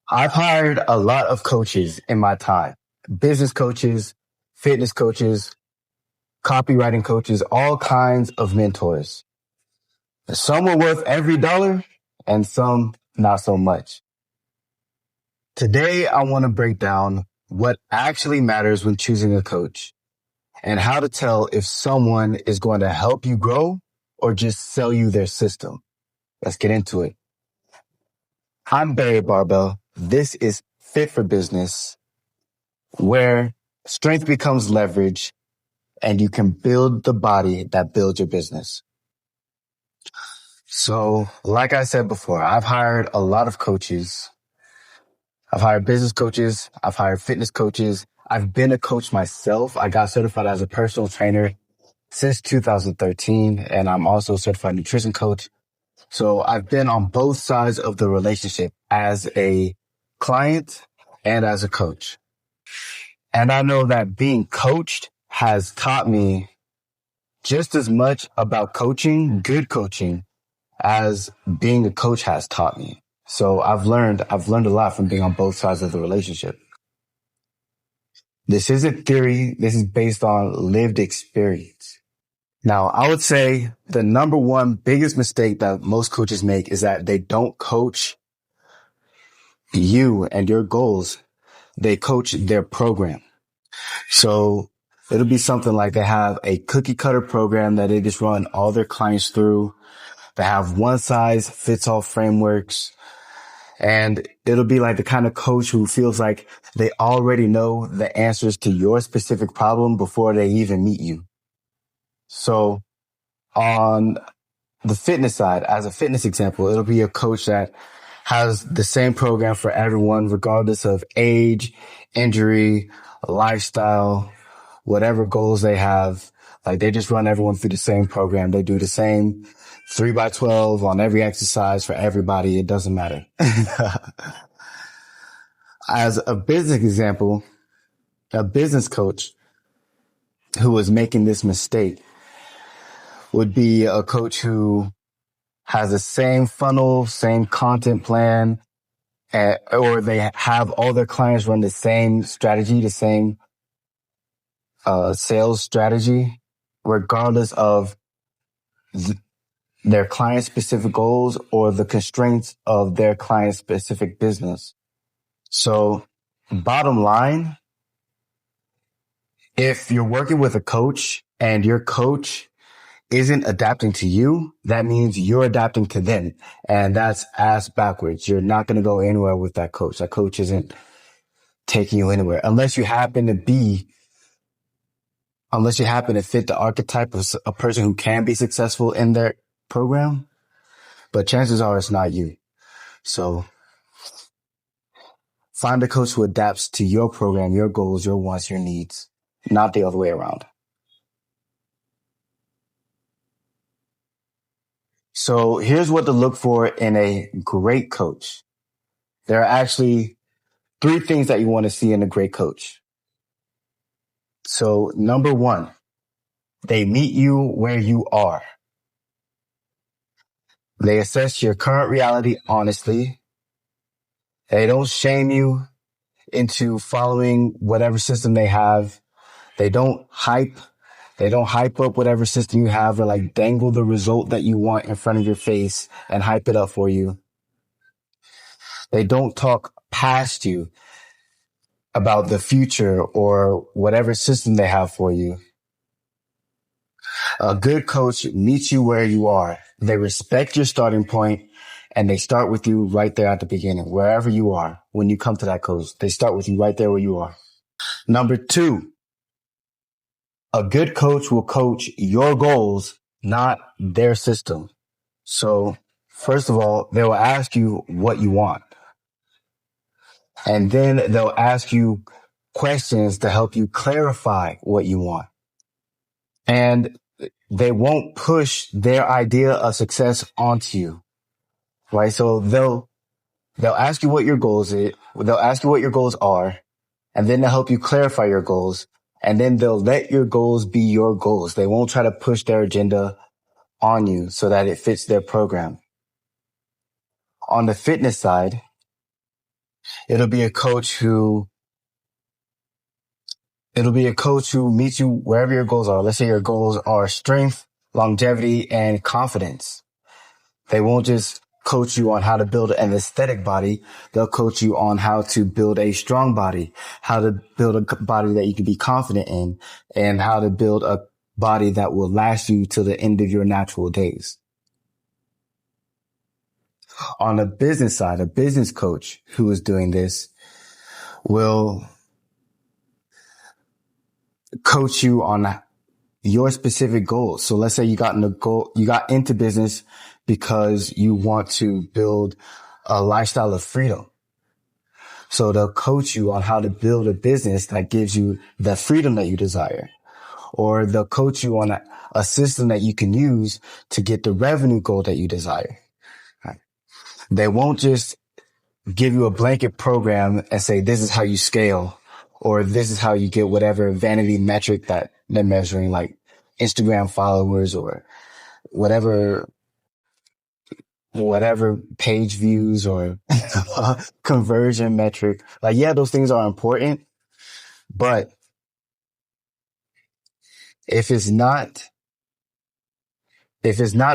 I've hired a lot of coaches in my time, business coaches, fitness coaches, copywriting coaches, all kinds of mentors. Some were worth every dollar and some not so much. Today, I want to break down what actually matters when choosing a coach and how to tell if someone is going to help you grow or just sell you their system. Let's get into it. I'm Barry Barbell. This is Fit for Business, where strength becomes leverage and you can build the body that builds your business. So, like I said before, I've hired a lot of coaches. I've hired business coaches. I've hired fitness coaches. I've been a coach myself. I got certified as a personal trainer since 2013, and I'm also a certified nutrition coach. So I've been on both sides of the relationship as a client and as a coach. And I know that being coached has taught me just as much about coaching, good coaching, as being a coach has taught me. So I've learned a lot from being on both sides of the relationship. This isn't theory. This is based on lived experience. Now, I would say the number one biggest mistake that most coaches make is that they don't coach you and your goals. They coach their program. So it'll be something like they have a cookie cutter program that they just run all their clients through. They have one size fits all frameworks. And it'll be like the kind of coach who feels like they already know the answers to your specific problem before they even meet you. So on the fitness side, as a fitness example, it'll be a coach that has the same program for everyone, regardless of age, injury, lifestyle, whatever goals they have. Like they just run everyone through the same program. They do the same 3x12 on every exercise for everybody. It doesn't matter. As a business example, a business coach who was making this mistake would be a coach who has the same funnel, same content plan, or they have all their clients run the same strategy, the same sales strategy, regardless of their client-specific goals or the constraints of their client-specific business. So bottom line, if you're working with a coach and your coach isn't adapting to you, that means you're adapting to them. And that's ass backwards. You're not going to go anywhere with that coach. That coach isn't taking you anywhere unless you happen to fit the archetype of a person who can be successful in their program. But chances are it's not you. So find a coach who adapts to your program, your goals, your wants, your needs, not the other way around. So here's what to look for in a great coach. There are actually 3 things that you want to see in a great coach. So number 1, they meet you where you are. They assess your current reality honestly. They don't shame you into following whatever system they have. They don't hype up whatever system you have or like dangle the result that you want in front of your face and hype it up for you. They don't talk past you about the future or whatever system they have for you. A good coach meets you where you are. They respect your starting point and they start with you right there at the beginning, wherever you are. When you come to that coach, they start with you right there where you are. Number 2, a good coach will coach your goals, not their system. So first of all, they will ask you what you want. And then they'll ask you questions to help you clarify what you want. And they won't push their idea of success onto you, right? So they'll ask you what your goals is. They'll ask you what your goals are, and then they'll help you clarify your goals. And then they'll let your goals be your goals. They won't try to push their agenda on you so that it fits their program. On the fitness side, It'll be a coach who meets you wherever your goals are. Let's say your goals are strength, longevity, and confidence. They won't just coach you on how to build an aesthetic body. They'll coach you on how to build a strong body, how to build a body that you can be confident in, and how to build a body that will last you till the end of your natural days. On the business side, a business coach who is doing this will coach you on your specific goals. So let's say you got into business because you want to build a lifestyle of freedom. So they'll coach you on how to build a business that gives you the freedom that you desire. Or they'll coach you on a system that you can use to get the revenue goal that you desire. Right? They won't just give you a blanket program and say, this is how you scale, or this is how you get whatever vanity metric that they're measuring, like Instagram followers or whatever page views or conversion metric. Like, yeah, those things are important, but if it's not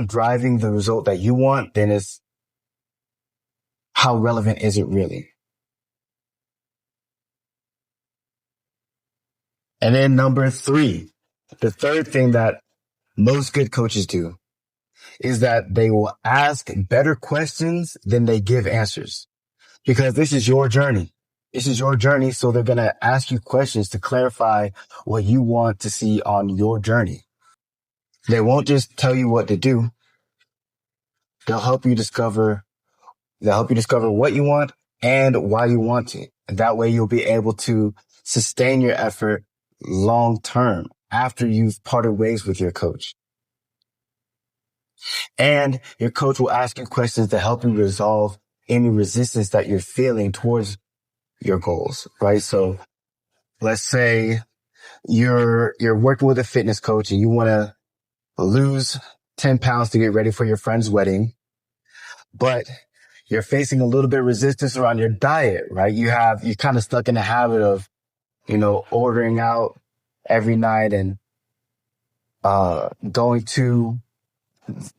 driving the result that you want, then how relevant is it really? And then number 3, the third thing that most good coaches do is that they will ask better questions than they give answers, because this is your journey. This is your journey. So they're going to ask you questions to clarify what you want to see on your journey. They won't just tell you what to do. They'll help you discover what you want and why you want it. And that way you'll be able to sustain your effort long term after you've parted ways with your coach. And your coach will ask you questions to help you resolve any resistance that you're feeling towards your goals, right? So let's say you're working with a fitness coach and you want to lose 10 pounds to get ready for your friend's wedding, but you're facing a little bit of resistance around your diet, right? You're kind of stuck in the habit of, ordering out every night and, going to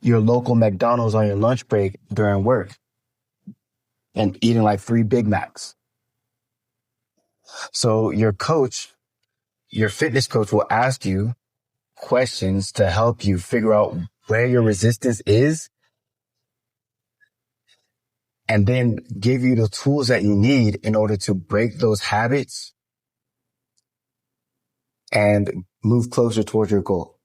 your local McDonald's on your lunch break during work and eating like 3 Big Macs. So your fitness coach will ask you questions to help you figure out where your resistance is and then give you the tools that you need in order to break those habits and move closer towards your goal.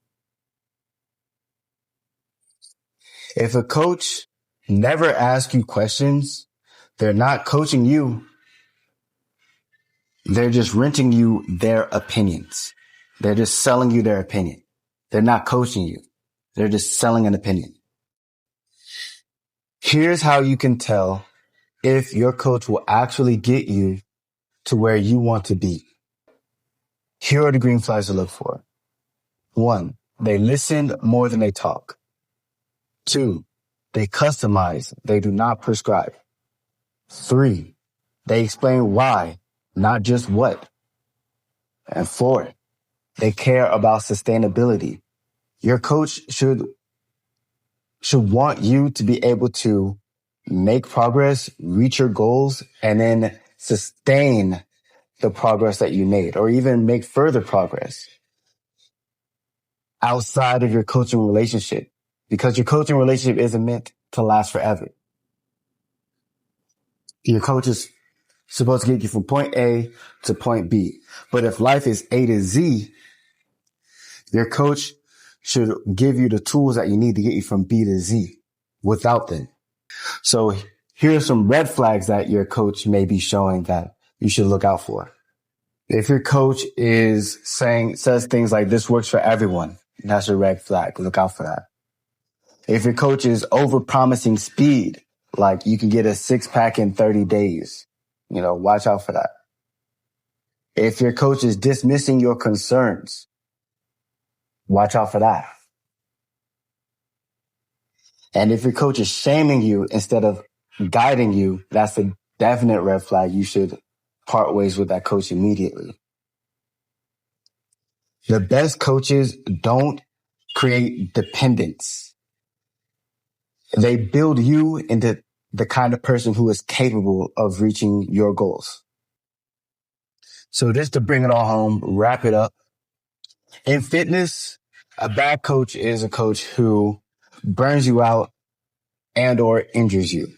If a coach never asks you questions, they're not coaching you. They're just renting you their opinions. They're just selling you their opinion. They're not coaching you. They're just selling an opinion. Here's how you can tell if your coach will actually get you to where you want to be. Here are the green flags to look for. 1, they listen more than they talk. 2, they customize. They do not prescribe. 3, they explain why, not just what. And 4, they care about sustainability. Your coach should want you to be able to make progress, reach your goals, and then sustain the progress that you made, or even make further progress outside of your coaching relationship, because your coaching relationship isn't meant to last forever. Your coach is supposed to get you from point A to point B. But if life is A to Z, your coach should give you the tools that you need to get you from B to Z without them. So here are some red flags that your coach may be showing that you should look out for. If your coach says things like, this works for everyone, that's a red flag. Look out for that. If your coach is over-promising speed, like you can get a 6-pack in 30 days, watch out for that. If your coach is dismissing your concerns, watch out for that. And if your coach is shaming you instead of guiding you, that's a definite red flag. You should part ways with that coach immediately. The best coaches don't create dependence. They build you into the kind of person who is capable of reaching your goals. So just to bring it all home, wrap it up. In fitness, a bad coach is a coach who burns you out and or injures you.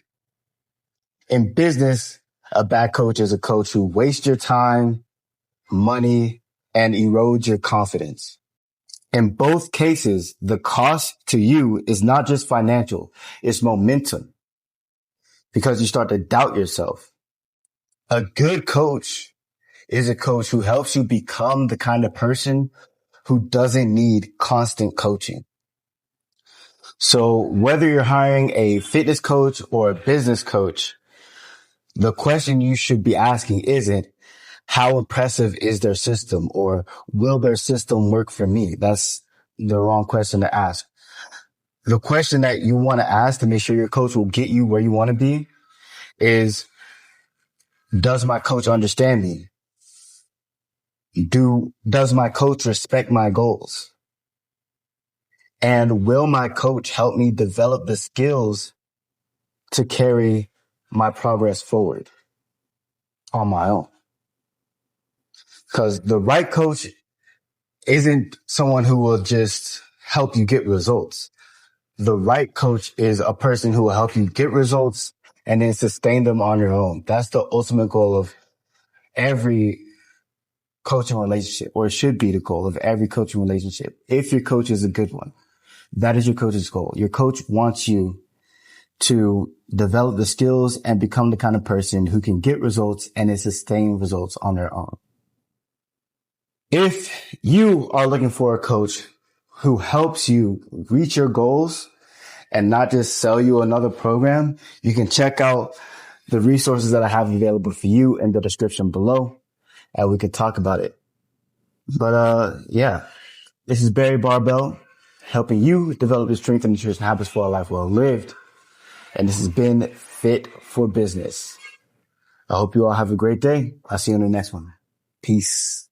In business, a bad coach is a coach who wastes your time, money, and erodes your confidence. In both cases, the cost to you is not just financial, it's momentum, because you start to doubt yourself. A good coach is a coach who helps you become the kind of person who doesn't need constant coaching. So whether you're hiring a fitness coach or a business coach, the question you should be asking isn't, how impressive is their system, or will their system work for me? That's the wrong question to ask. The question that you want to ask to make sure your coach will get you where you want to be is, does my coach understand me? Does my coach respect my goals? And will my coach help me develop the skills to carry my progress forward on my own? Because the right coach isn't someone who will just help you get results. The right coach is a person who will help you get results and then sustain them on your own. That's the ultimate goal of every coaching relationship, or it should be the goal of every coaching relationship. If your coach is a good one, that is your coach's goal. Your coach wants you to develop the skills and become the kind of person who can get results and then sustain results on their own. If you are looking for a coach who helps you reach your goals and not just sell you another program, you can check out the resources that I have available for you in the description below, and we can talk about it. But yeah, this is Barry Barbell, helping you develop your strength and nutrition habits for a life well lived. And this has been Fit for Business. I hope you all have a great day. I'll see you on the next one. Peace.